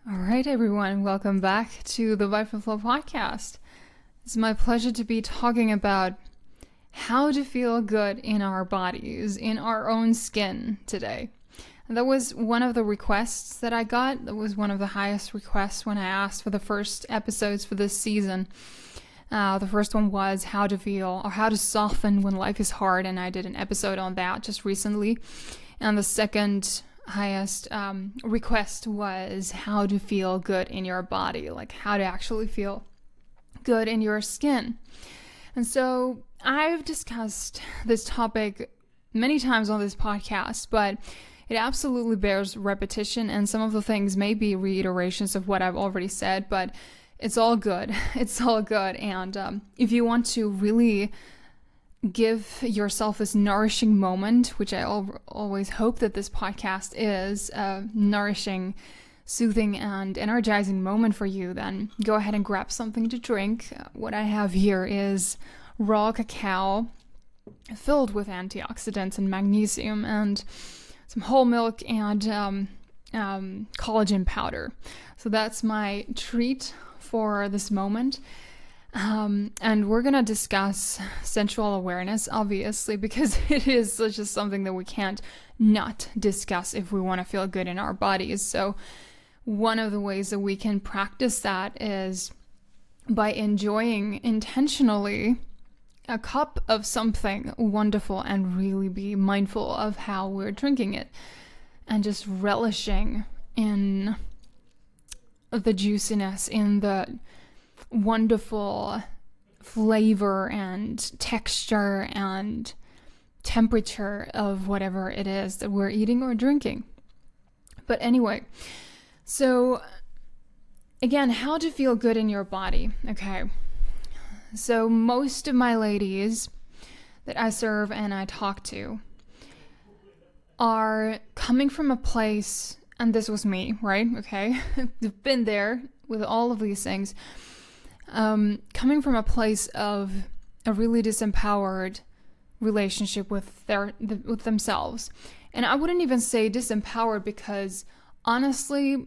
All right, everyone, welcome back to the Vibe and Flow podcast. It's my pleasure to be talking about how to feel good in our bodies, in our own skin today. And that was one of the requests that I got. That was one of the highest requests when I asked for the first episodes for this season. The first one was how to feel or how to soften when life is hard, and I did an episode on that just recently. And the second highest request was how to feel good in your body, like how to actually feel good in your skin. And so I've discussed this topic many times on this podcast, but it absolutely bears repetition, and some of the things may be reiterations of what I've already said, but it's all good. It's all good. And if you want to really give yourself this nourishing moment, which I always hope that this podcast is a nourishing, soothing, and energizing moment for you, then go ahead and grab something to drink. What I have here is raw cacao filled with antioxidants and magnesium and some whole milk and collagen powder. So that's my treat for this moment. And we're going to discuss sensual awareness, obviously, because it is just something that we can't not discuss if we want to feel good in our bodies. So one of the ways that we can practice that is by enjoying intentionally a cup of something wonderful and really be mindful of how we're drinking it and just relishing in the juiciness, in the wonderful flavor and texture and temperature of whatever it is that we're eating or drinking. But anyway, so again, how to feel good in your body. Okay. So most of my ladies that I serve and I talk to are coming from a place, and this was me, right? Okay. I've been there with all of these things. Coming from a place of a really disempowered relationship with with themselves. And I wouldn't even say disempowered, because honestly,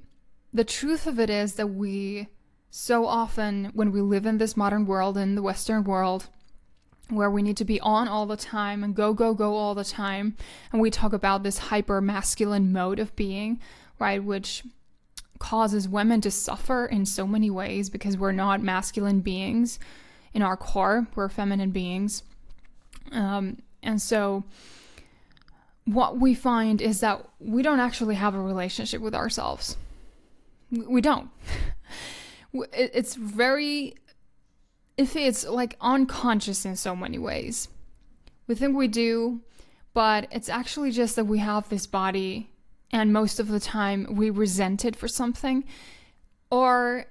the truth of it is that we so often, when we live in this modern world, in the Western world, where we need to be on all the time and go all the time, and we talk about this hyper masculine mode of being, right, which causes women to suffer in so many ways because we're not masculine beings in our core, we're feminine beings. And so what we find is that we don't actually have a relationship with ourselves. We don't. It's very iffy. It's like unconscious in so many ways. We think we do, but it's actually just that we have this body, and most of the time we resent it for something, or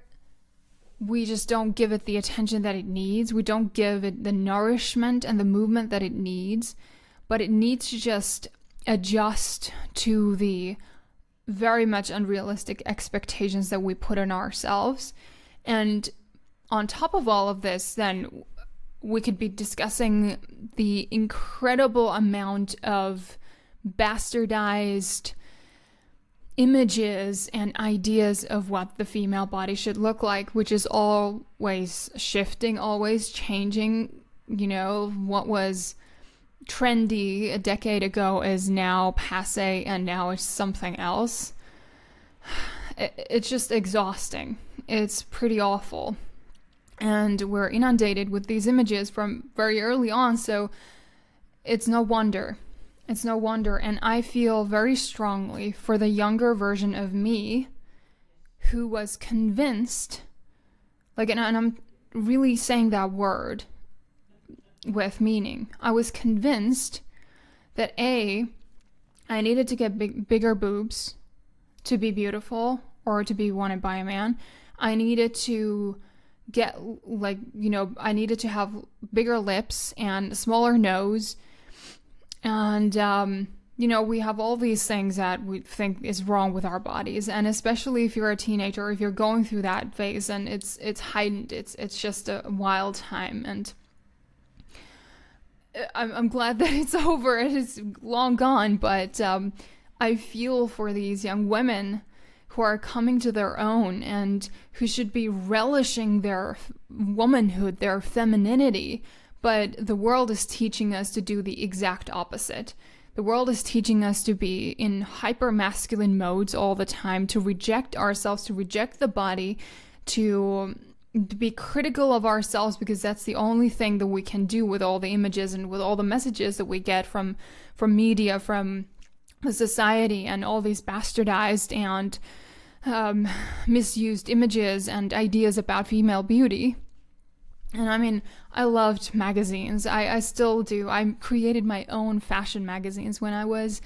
we just don't give it the attention that it needs. We don't give it the nourishment and the movement that it needs, but it needs to just adjust to the very much unrealistic expectations that we put on ourselves. And on top of all of this, then we could be discussing the incredible amount of bastardized images and ideas of what the female body should look like, which is always shifting, always changing. You know, what was trendy a decade ago is now passé, and now it's something else. It's just exhausting. It's pretty awful. And we're inundated with these images from very early on, so it's no wonder. It's no wonder. And I feel very strongly for the younger version of me who was convinced, like, and I'm really saying that word with meaning. I was convinced that I needed to get bigger boobs to be beautiful or to be wanted by a man. I needed to get, like, you know, I needed to have bigger lips and a smaller nose. And, you know, we have all these things that we think is wrong with our bodies. And especially if you're a teenager, if you're going through that phase, and it's heightened, it's just a wild time. And I'm glad that it's over. It is long gone. But I feel for these young women who are coming to their own and who should be relishing their womanhood, their femininity. But the world is teaching us to do the exact opposite. The world is teaching us to be in hyper-masculine modes all the time, to reject ourselves, to reject the body, to be critical of ourselves, because that's the only thing that we can do with all the images and with all the messages that we get from media, from the society, and all these bastardized and misused images and ideas about female beauty. And I mean, I loved magazines. I still do. I created my own fashion magazines when I was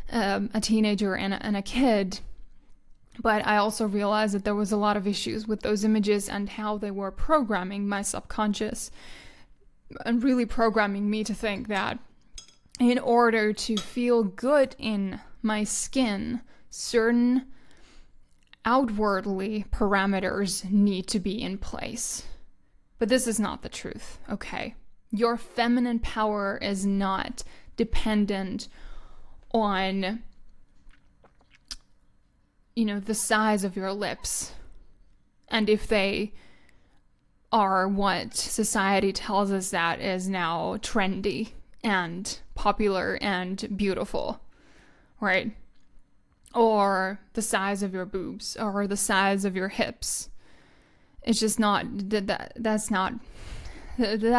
a teenager and a kid. But I also realized that there was a lot of issues with those images and how they were programming my subconscious and really programming me to think that in order to feel good in my skin, certain outwardly parameters need to be in place. But this is not the truth, okay? Your feminine power is not dependent on, the size of your lips. And if they are what society tells us that is now trendy and popular and beautiful, right? Or the size of your boobs or the size of your hips. It's just not, that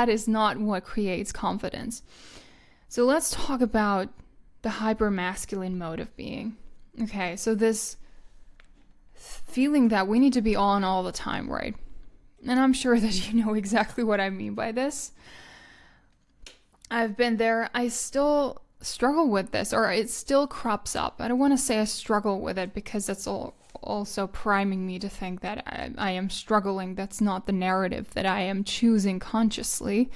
is not what creates confidence. So let's talk about the hyper-masculine mode of being. Okay, so this feeling that we need to be on all the time, right? And I'm sure that you know exactly what I mean by this. I've been there. I still struggle with this, or it still crops up. I don't want to say I struggle with it because that's also priming me to think that I am struggling. That's not the narrative that I am choosing consciously.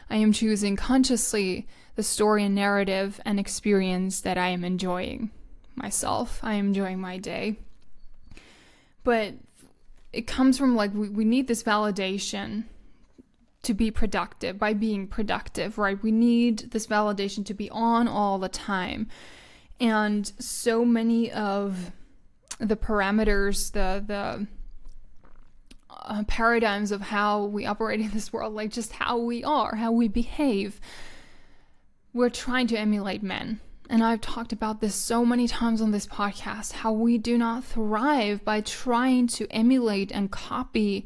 I am choosing consciously the story and narrative and experience that I am enjoying myself. I am enjoying my day. But it comes from we need this validation to be productive, by being productive, right? We need this validation to be on all the time. And so many of the parameters, the paradigms of how we operate in this world, just how we are, how we behave, we're trying to emulate men. And I've talked about this so many times on this podcast, how we do not thrive by trying to emulate and copy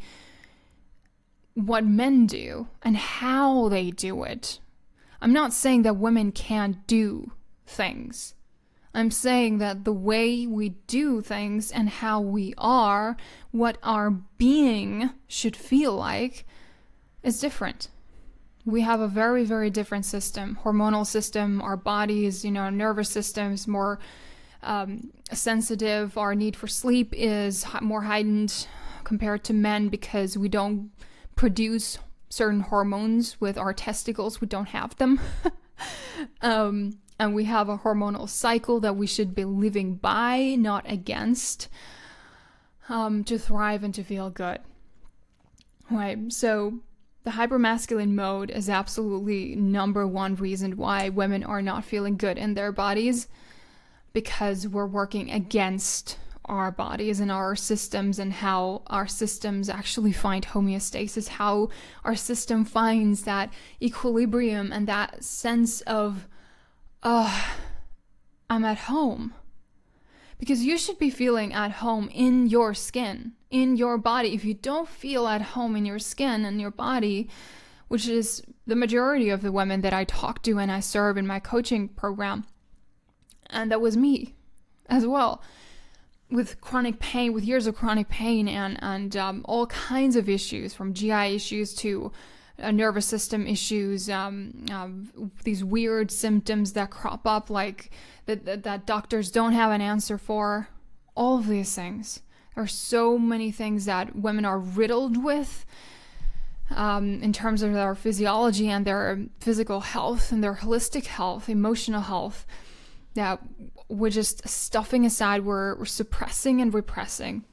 what men do and how they do it. I'm not saying that women can't do things. I'm saying that the way we do things and how we are, what our being should feel like, is different. We have a very, very different system, hormonal system. Our bodies, our nervous system is more sensitive. Our need for sleep is more heightened compared to men because we don't produce certain hormones with our testicles. We don't have them. And we have a hormonal cycle that we should be living by, not against, to thrive and to feel good. Right, so the hypermasculine mode is absolutely number one reason why women are not feeling good in their bodies, because we're working against our bodies and our systems, and how our systems actually find homeostasis, how our system finds that equilibrium and that sense of, I'm at home. Because you should be feeling at home in your skin, in your body. If you don't feel at home in your skin and your body, which is the majority of the women that I talk to and I serve in my coaching program, and that was me as well, with chronic pain, with years of chronic pain and all kinds of issues, from GI issues to nervous system issues, these weird symptoms that crop up, that doctors don't have an answer for. All of these things. There are so many things that women are riddled with in terms of their physiology and their physical health and their holistic health, emotional health, that we're just stuffing aside, we're suppressing and repressing.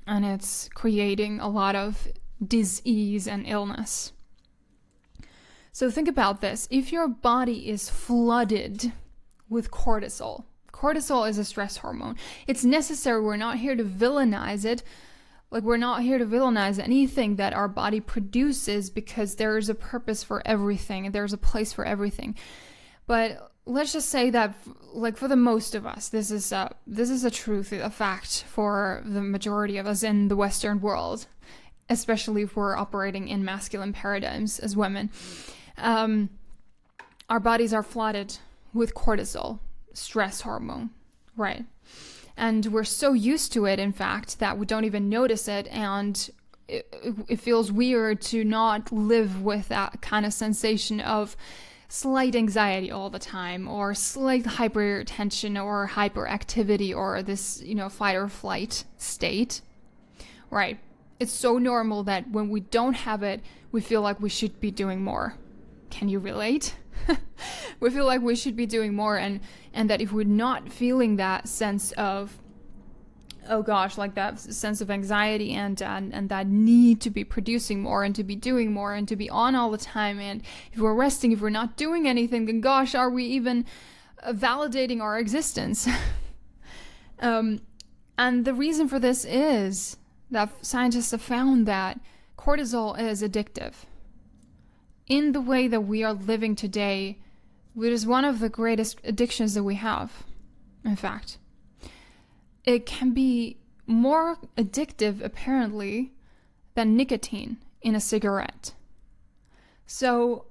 And it's creating a lot of disease and illness. So think about this. If your body is flooded with cortisol cortisol is a stress hormone. It's necessary. We're not here to villainize it. Like, we're not here to villainize anything that our body produces, because there is a purpose for everything. There's a place for everything. But let's just say that, like, for the most of us, this is a truth, a fact for the majority of us in the Western world, especially if we're operating in masculine paradigms as women. Our bodies are flooded with cortisol, stress hormone, right? And we're so used to it, in fact, that we don't even notice it, and it feels weird to not live with that kind of sensation of slight anxiety all the time, or slight hypertension or hyperactivity, or this, fight or flight state, right? It's so normal that when we don't have it, we feel like we should be doing more. Can you relate? We feel like we should be doing more, and that if we're not feeling that sense of, oh gosh, like that sense of anxiety and that need to be producing more and to be doing more and to be on all the time, and if we're resting, if we're not doing anything, then gosh, are we even validating our existence? And the reason for this is that scientists have found that cortisol is addictive. In the way that we are living today, it is one of the greatest addictions that we have, in fact. It can be more addictive, apparently, than nicotine in a cigarette. So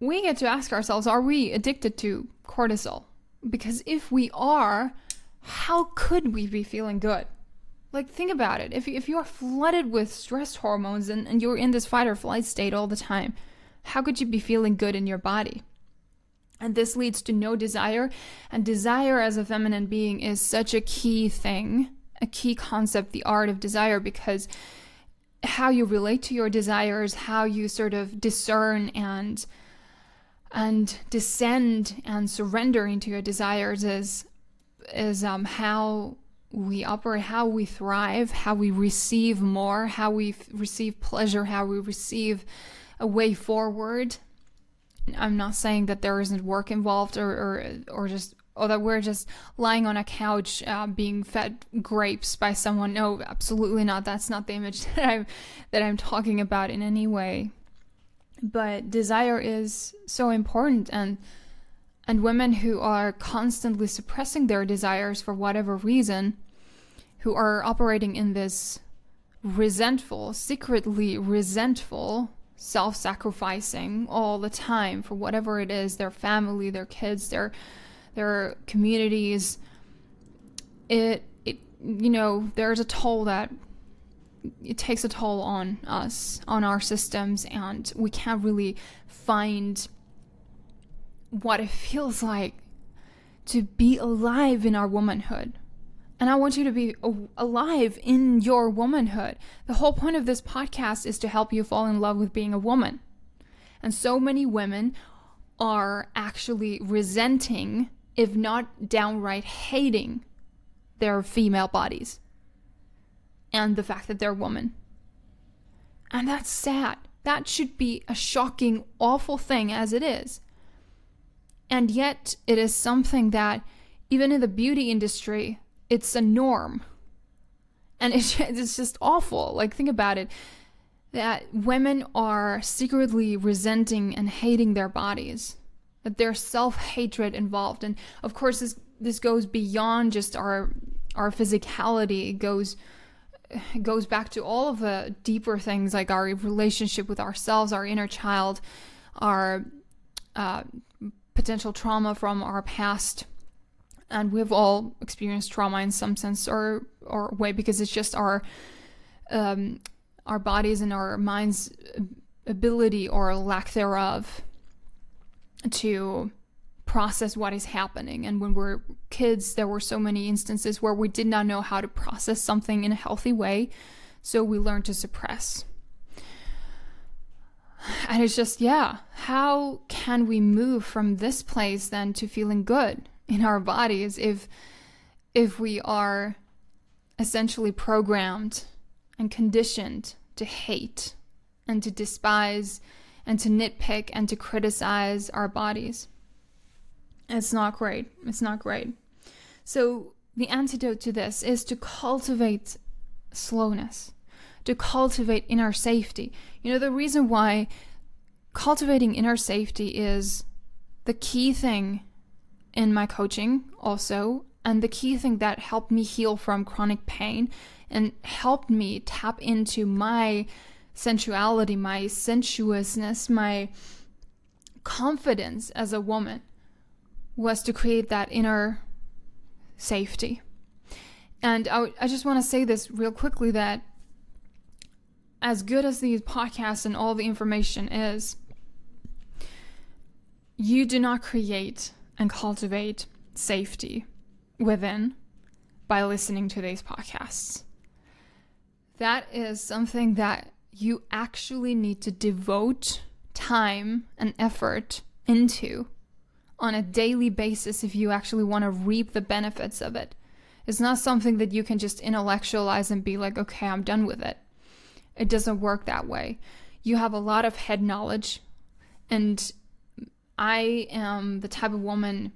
we get to ask ourselves, are we addicted to cortisol? Because if we are, how could we be feeling good? Like, think about it. If you are flooded with stress hormones and you're in this fight or flight state all the time, how could you be feeling good in your body? And this leads to no desire. And desire as a feminine being is such a key thing, a key concept, the art of desire, because how you relate to your desires, how you sort of discern and descend and surrender into your desires is how we operate, how we thrive, how we receive more, how we receive pleasure, how we receive a way forward. I'm not saying that there isn't work involved or that we're just lying on a couch being fed grapes by someone. No, absolutely not. That's not the image that I'm talking about in any way. But desire is so important, and women who are constantly suppressing their desires for whatever reason, who are operating in this secretly resentful, self-sacrificing all the time for whatever it is, their family, their kids, their communities, there's a toll that it takes a toll on us, on our systems, and we can't really find what it feels like to be alive in our womanhood. And I want you to be alive in your womanhood. The whole point of this podcast is to help you fall in love with being a woman. And so many women are actually resenting, if not downright hating, their female bodies and the fact that they're women. And that's sad. That should be a shocking, awful thing, as it is. And yet it is something that even in the beauty industry, it's a norm. And it's just awful. Like, think about it, that women are secretly resenting and hating their bodies, that there's self-hatred involved. And of course, this goes beyond just our physicality. It goes back to all of the deeper things, like our relationship with ourselves, our inner child, our potential trauma from our past. And we've all experienced trauma in some sense or way, because it's just our bodies and our minds' ability or lack thereof to process what is happening. And when we're kids, there were so many instances where we did not know how to process something in a healthy way, so we learned to suppress. And it's just, how can we move from this place then to feeling good in our bodies if we are essentially programmed and conditioned to hate and to despise and to nitpick and to criticize our bodies? It's not great. It's not great. So the antidote to this is to cultivate slowness, to cultivate inner safety. The reason why cultivating inner safety is the key thing in my coaching also, and the key thing that helped me heal from chronic pain and helped me tap into my sensuality, my sensuousness, my confidence as a woman, was to create that inner safety. And I just want to say this real quickly, that as good as these podcasts and all the information is, you do not create and cultivate safety within by listening to these podcasts. That is something that you actually need to devote time and effort into on a daily basis if you actually want to reap the benefits of it. It's not something that you can just intellectualize and be like, okay, I'm done with it. It doesn't work that way. You have a lot of head knowledge, and I am the type of woman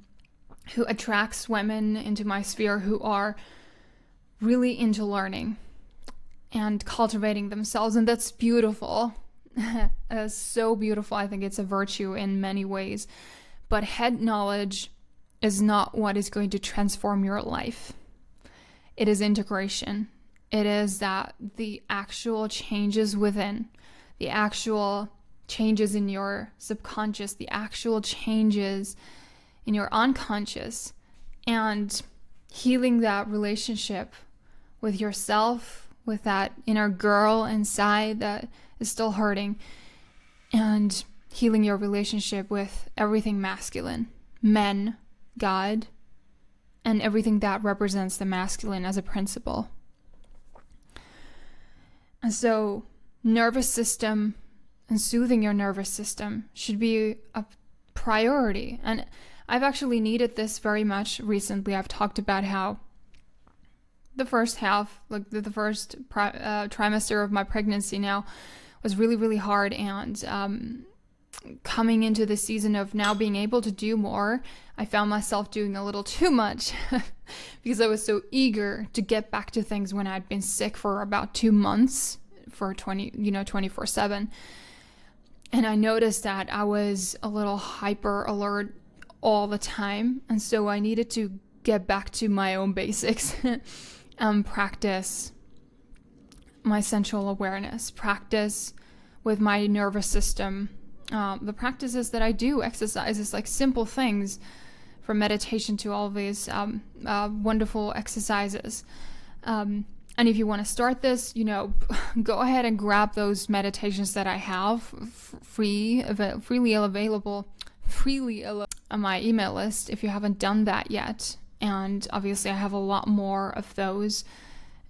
who attracts women into my sphere who are really into learning and cultivating themselves, and that's beautiful. It's so beautiful. I think it's a virtue in many ways. But head knowledge is not what is going to transform your life. It is integration. It is that the actual changes within, the actual changes in your subconscious, the actual changes in your unconscious, and healing that relationship with yourself, with that inner girl inside that is still hurting, and healing your relationship with everything masculine, men, God, and everything that represents the masculine as a principle. And so nervous system and soothing your nervous system should be a priority. And I've actually needed this very much recently. I've talked about how the first half, like the first trimester of my pregnancy now, was really, really hard. And coming into the season of now being able to do more, I found myself doing a little too much because I was so eager to get back to things when I'd been sick for about 2 months for 24/7. And I noticed that I was a little hyper alert all the time. And so I needed to get back to my own basics and practice my sensual awareness, practice with my nervous system. The practices that I do, exercises, like simple things, from meditation to all these wonderful exercises. And if you want to start this, go ahead and grab those meditations that I have freely available on my email list if you haven't done that yet. And obviously I have a lot more of those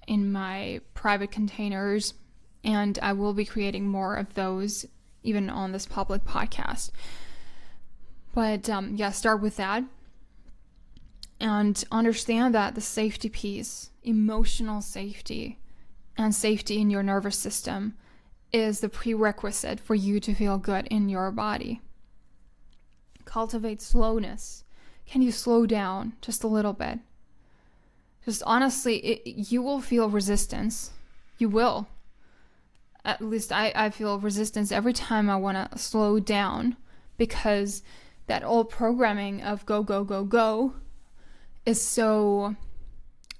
in my private containers, and I will be creating more of those even on this public podcast. But start with that and understand that the safety piece, emotional safety and safety in your nervous system, is the prerequisite for you to feel good in your body. Cultivate slowness. Can you slow down just a little bit? Just honestly, you will feel resistance. You will. At least I feel resistance every time I want to slow down, because that old programming of go, go, go, go is so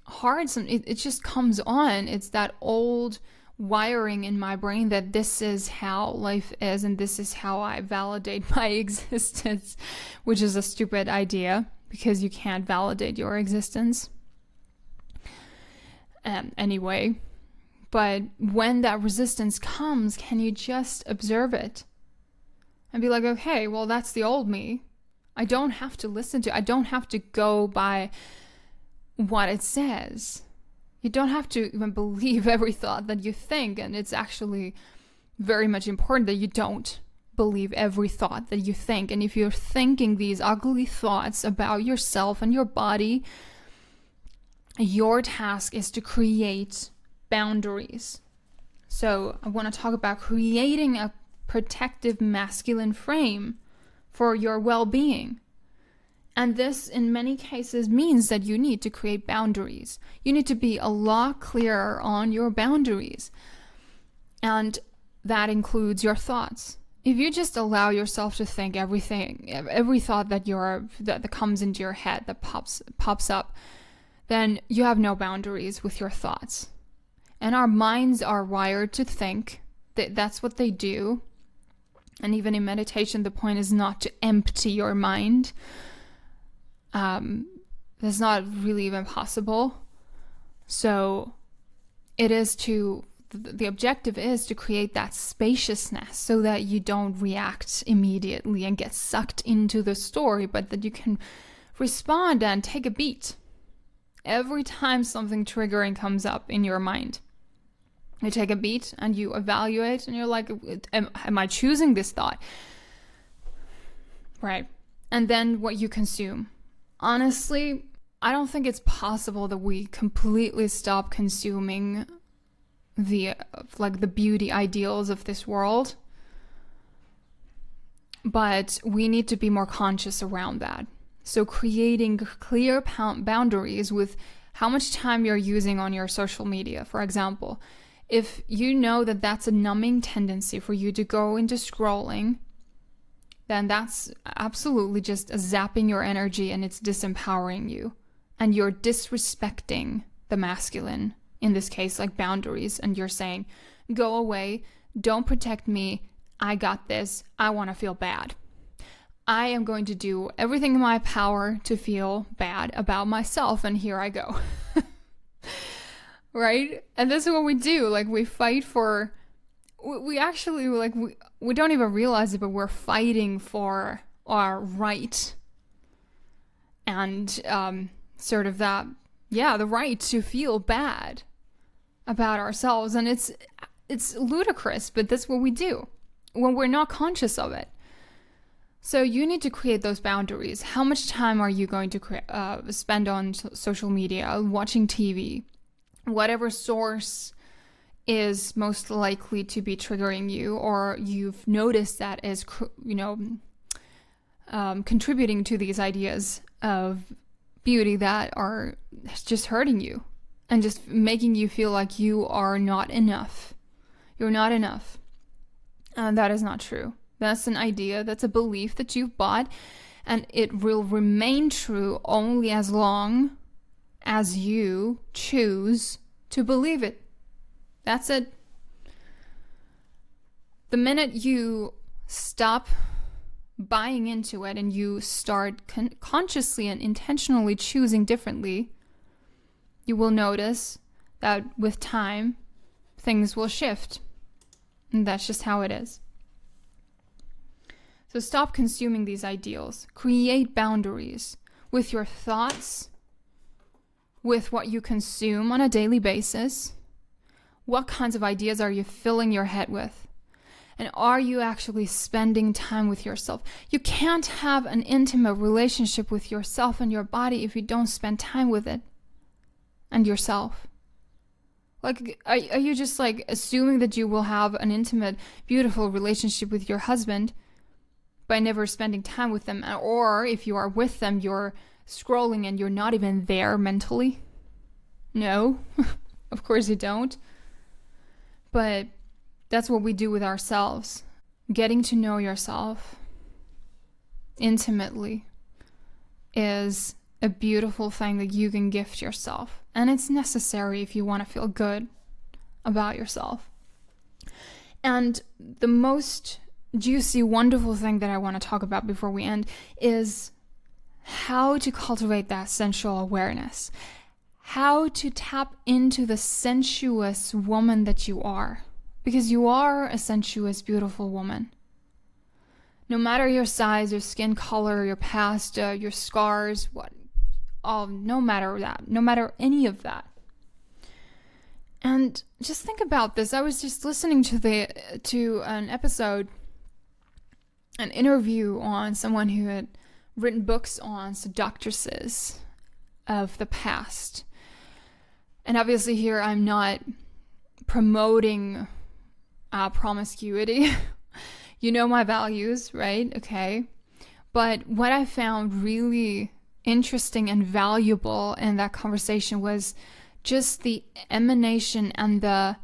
hard. It just comes on. It's that old wiring in my brain that this is how life is and this is how I validate my existence, which is a stupid idea because you can't validate your existence. Anyway. But when that resistance comes, can you just observe it and be like, okay, well, that's the old me. I don't have to listen to it. I don't have to go by what it says. You don't have to even believe every thought that you think. And it's actually very much important that you don't believe every thought that you think. And if you're thinking these ugly thoughts about yourself and your body, your task is to create boundaries. So I want to talk about creating a protective masculine frame for your well-being. And this, in many cases, means that you need to create boundaries. You need to be a lot clearer on your boundaries. And that includes your thoughts. If you just allow yourself to think every thought that comes into your head, that pops up, then you have no boundaries with your thoughts. And our minds are wired to think. That's what they do. And even in meditation, the point is not to empty your mind. That's not really even possible. So the objective is to create that spaciousness so that you don't react immediately and get sucked into the story, but that you can respond and take a beat every time something triggering comes up in your mind. You take a beat and you evaluate and you're like, am I choosing this thought? Right. And then what you consume. Honestly, I don't think it's possible that we completely stop consuming the beauty ideals of this world. But we need to be more conscious around that. So creating clear boundaries with how much time you're using on your social media, for example. If you know that that's a numbing tendency for you to go into scrolling, then that's absolutely just zapping your energy and it's disempowering you. And you're disrespecting the masculine, in this case, like boundaries. And you're saying, go away, don't protect me, I got this, I want to feel bad. I am going to do everything in my power to feel bad about myself, and here I go. Right? And this is what we do. Like, we fight for, we actually, like, we don't even realize it, but we're fighting for our right. And sort of that, the right to feel bad about ourselves. And it's ludicrous, but that's what we do when we're not conscious of it. So you need to create those boundaries. How much time are you going to spend on social media, watching TV? Whatever source is most likely to be triggering you, or you've noticed that is, contributing to these ideas of beauty that are just hurting you and just making you feel like you are not enough. You're not enough. And that is not true. That's an idea, that's a belief that you've bought, and it will remain true only as long as you choose to believe it. That's it. The minute you stop buying into it and you start consciously and intentionally choosing differently, you will notice that with time, things will shift. And that's just how it is. So stop consuming these ideals. Create boundaries with your thoughts, with what you consume on a daily basis. What kinds of ideas are you filling your head with? And are you actually spending time with yourself? You can't have an intimate relationship with yourself and your body if you don't spend time with it and yourself. Like, are you just like assuming that you will have an intimate, beautiful relationship with your husband by never spending time with them? Or if you are with them, you're scrolling and you're not even there mentally? No, of course you don't. But that's what we do with ourselves. Getting to know yourself intimately is a beautiful thing that you can gift yourself. And it's necessary if you want to feel good about yourself. And the most juicy, wonderful thing that I want to talk about before we end is how to cultivate that sensual awareness. How to tap into the sensuous woman that you are. Because you are a sensuous, beautiful woman. No matter your size, your skin color, your past, your scars, no matter that. No matter any of that. And just think about this. I was just listening to an episode, an interview on someone who had written books on seductresses of the past. And obviously here I'm not promoting promiscuity. You know my values, right? Okay. But what I found really interesting and valuable in that conversation was just the emanation and the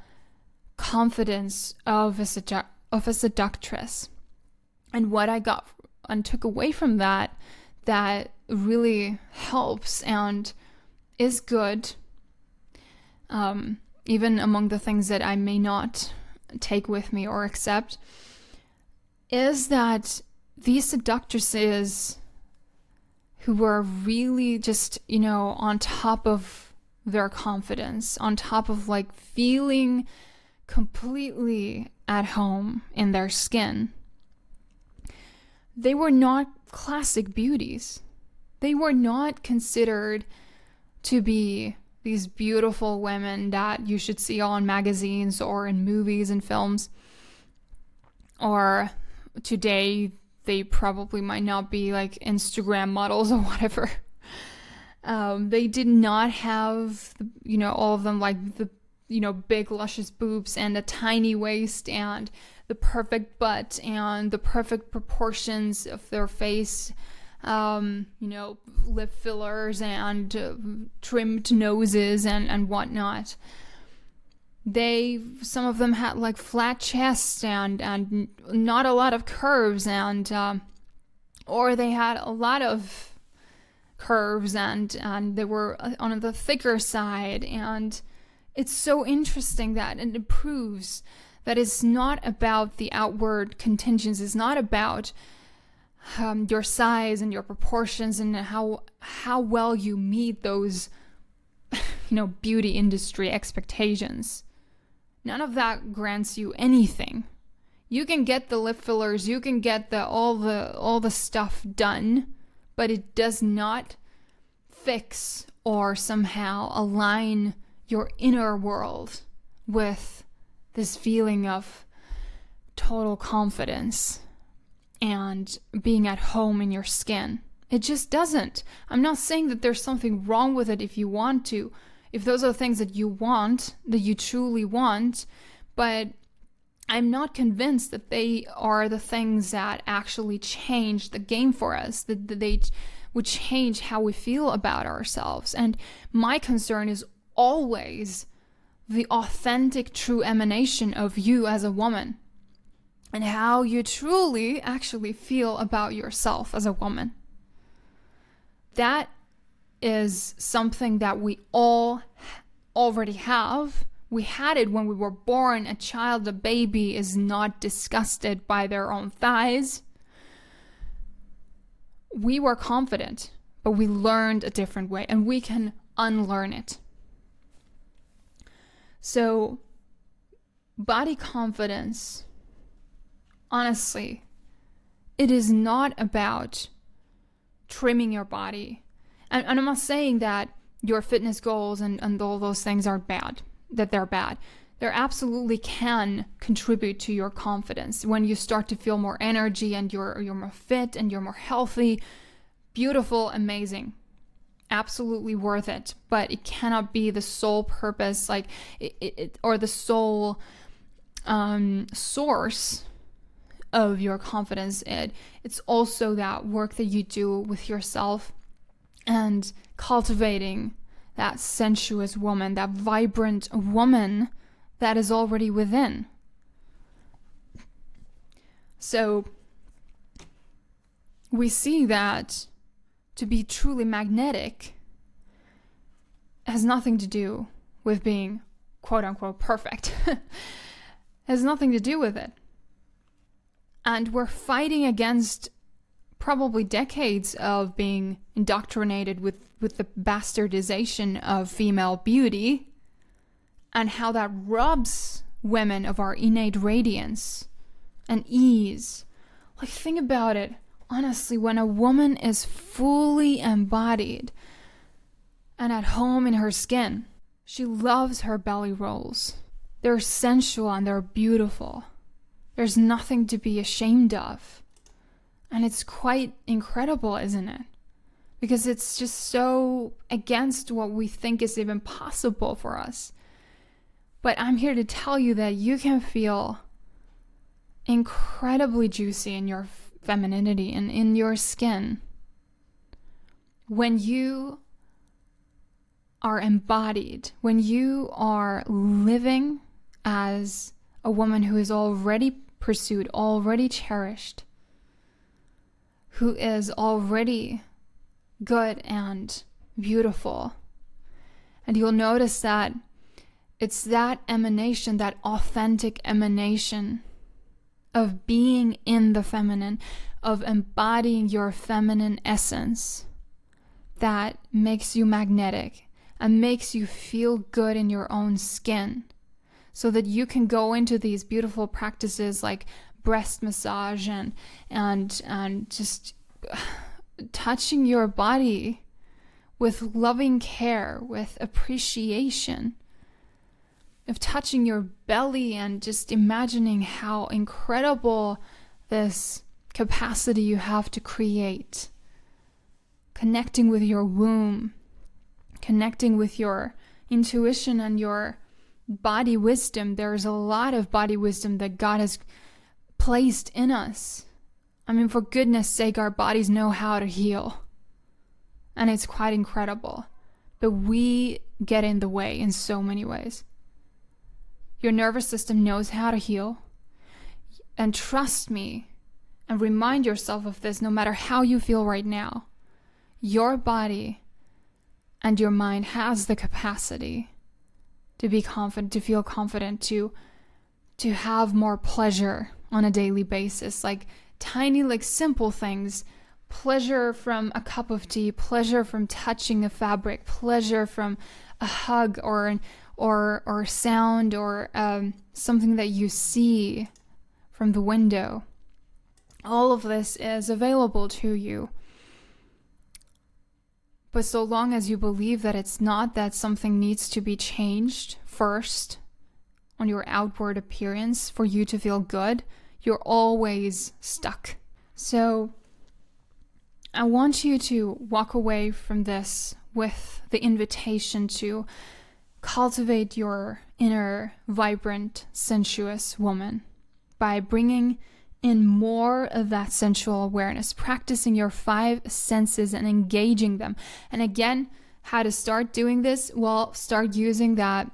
confidence of a seductress. And what I got and took away from that really helps and is good, even among the things that I may not take with me or accept, is that these seductresses who were really just, on top of their confidence, on top of like feeling completely at home in their skin, they were not classic beauties. They were not considered to be these beautiful women that you should see on magazines or in movies and films. Or today, they probably might not be like Instagram models or whatever. They did not have, all of them like the, big luscious boobs and a tiny waist and the perfect butt and the perfect proportions of their face, lip fillers and trimmed noses and whatnot. Some of them had like flat chests and not a lot of curves, and or they had a lot of curves and they were on the thicker side. And it's so interesting that, and it proves that it's not about the outward contingents. It's not about your size and your proportions and how well you meet those beauty industry expectations. None of that grants you anything. You can get the lip fillers, you can get all the stuff done, but it does not fix or somehow align your inner world with this feeling of total confidence and being at home in your skin. It just doesn't. I'm not saying that there's something wrong with it if you want to, if those are things that you want, that you truly want, but I'm not convinced that they are the things that actually change the game for us, that they would change how we feel about ourselves. And my concern is always the authentic, true emanation of you as a woman and how you truly actually feel about yourself as a woman. That is something that we all already have. We had it when we were born. A child, a baby, is not disgusted by their own thighs. We were confident, but we learned a different way, and we can unlearn it. So, body confidence, honestly, it is not about trimming your body. And I'm not saying that your fitness goals and all those things are bad, that they're bad. They absolutely can contribute to your confidence. When you start to feel more energy and you're more fit and you're more healthy, beautiful, amazing. Absolutely worth it. But it cannot be the sole purpose, like or the sole source of your confidence. It's also that work that you do with yourself and cultivating that sensuous woman, that vibrant woman that is already within. So we see that to be truly magnetic has nothing to do with being quote unquote perfect. Has nothing to do with it. And we're fighting against probably decades of being indoctrinated with the bastardization of female beauty and how that robs women of our innate radiance and ease. Like, think about it. Honestly, when a woman is fully embodied and at home in her skin, she loves her belly rolls. They're sensual and they're beautiful. There's nothing to be ashamed of. And it's quite incredible, isn't it? Because it's just so against what we think is even possible for us. But I'm here to tell you that you can feel incredibly juicy in your femininity and in your skin, when you are embodied, when you are living as a woman who is already pursued, already cherished, who is already good and beautiful. And you'll notice that it's that emanation, that authentic emanation of being in the feminine, of embodying your feminine essence, that makes you magnetic and makes you feel good in your own skin, so that you can go into these beautiful practices like breast massage and just touching your body with loving care, with appreciation, of touching your belly and just imagining how incredible this capacity you have to create. Connecting with your womb, connecting with your intuition and your body wisdom. There's a lot of body wisdom that God has placed in us. I mean, for goodness sake, our bodies know how to heal. And it's quite incredible. But we get in the way in so many ways. Your nervous system knows how to heal. And trust me, and remind yourself of this no matter how you feel right now. Your body and your mind has the capacity to be confident, to feel confident, to have more pleasure on a daily basis. Like tiny, like simple things. Pleasure from a cup of tea, pleasure from touching a fabric, pleasure from a hug or sound or something that you see from the window. All of this is available to you. But so long as you believe that it's not, that something needs to be changed first on your outward appearance for you to feel good, you're always stuck. So I want you to walk away from this with the invitation to cultivate your inner, vibrant, sensuous woman by bringing in more of that sensual awareness, practicing your 5 senses and engaging them. And again, how to start doing this? Well, start using that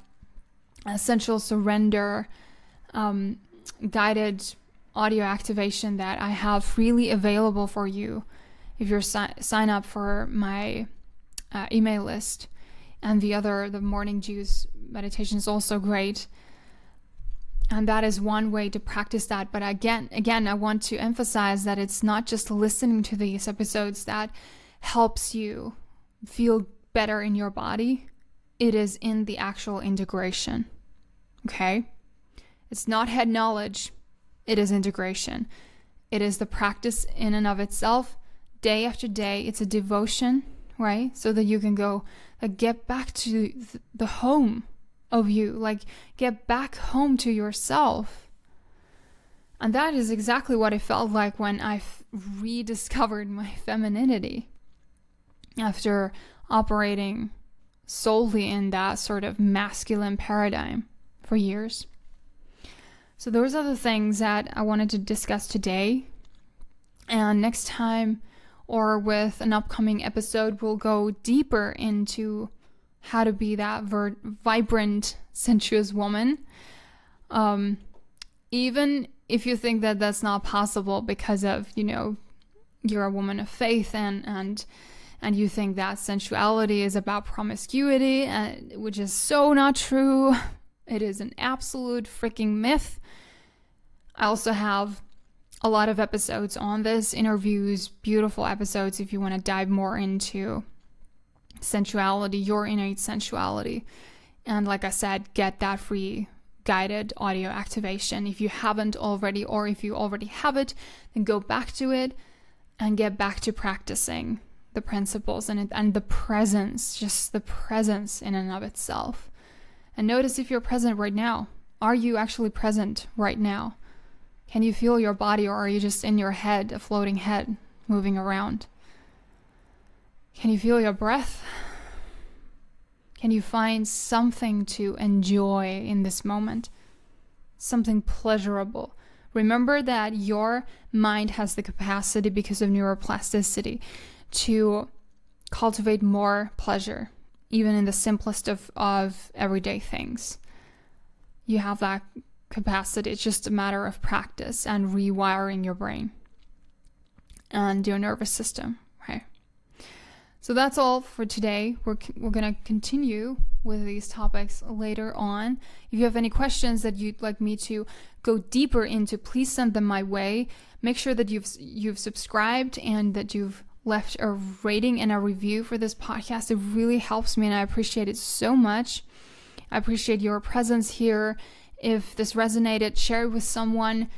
sensual surrender guided audio activation that I have freely available for you if you're sign up for my email list. And the morning juice meditation is also great. And that is one way to practice that. But again, I want to emphasize that it's not just listening to these episodes that helps you feel better in your body. It is in the actual integration. Okay? It's not head knowledge. It is integration. It is the practice in and of itself, day after day. It's a devotion, right? So that you can go, get back to the home of you, like get back home to yourself. And that is exactly what it felt like when I rediscovered my femininity after operating solely in that sort of masculine paradigm for years. So those are the things that I wanted to discuss today. And next time, or with an upcoming episode, we'll go deeper into how to be that vibrant, sensuous woman. Even if you think that that's not possible because of, you're a woman of faith and you think that sensuality is about promiscuity, which is so not true. It is an absolute freaking myth. I also have a lot of episodes on this, interviews, beautiful episodes if you want to dive more into sensuality, your innate sensuality. And like I said, get that free guided audio activation if you haven't already, or if you already have it, then go back to it and get back to practicing the principles and the presence, just the presence in and of itself. And notice if you're present right now. Are you actually present right now? Can you feel your body, or are you just in your head, a floating head moving around? Can you feel your breath? Can you find something to enjoy in this moment? Something pleasurable Remember that your mind has the capacity, because of neuroplasticity, to cultivate more pleasure, even in the simplest of everyday things. You have that capacity. It's just a matter of practice and rewiring your brain and your nervous system, right? So that's all for today. We're going to continue with these topics later on. If you have any questions that you'd like me to go deeper into, please send them my way. Make sure that you've subscribed and that you've left a rating and a review for this podcast. It really helps me, and I appreciate it so much. I appreciate your presence here. If this resonated, share it with someone.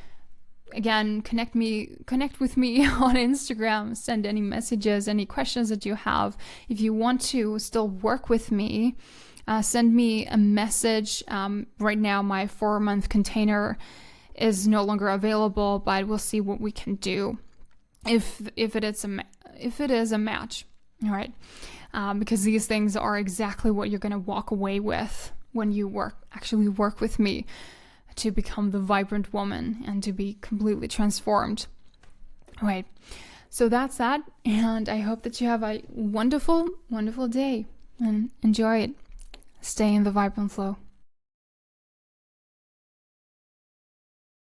Again, connect with me on Instagram. Send any messages, any questions that you have. If you want to still work with me, send me a message. Right now, my 4-month container is no longer available, but we'll see what we can do if it is a match. All right, because these things are exactly what you're going to walk away with when you actually work with me to become the vibrant woman and to be completely transformed. All right, so that's that, and I hope that you have a wonderful, wonderful day and enjoy it. Stay in the vibrant flow.